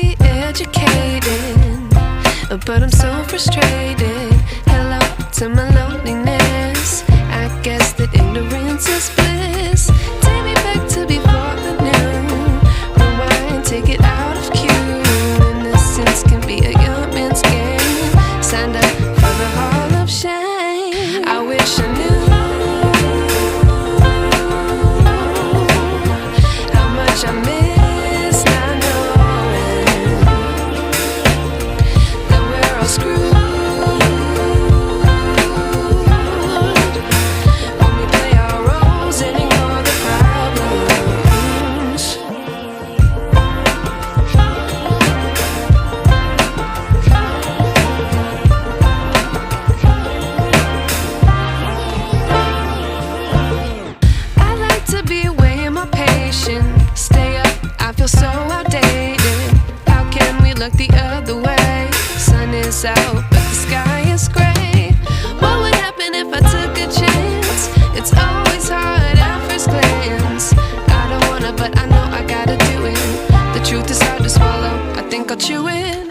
be educated, but I'm so frustrated. Hello to my loneliness. I guess that ignorance is bliss. Take me back to before I knew. Rewind, take it out of cue. Innocence can be a young man's game. Signed up for the hall of shame. I wish I knew how much I miss not knowing that we're all screwed when we play our roles and ignore the problems. I like to be away in my patience. Stay up, I feel so outdated. How can we look the other way? Sun is out, but the sky is gray. What would happen if I took a chance? It's always hard at first glance. I don't wanna, but I know I gotta do it. The truth is hard to swallow, I think I'll chew it.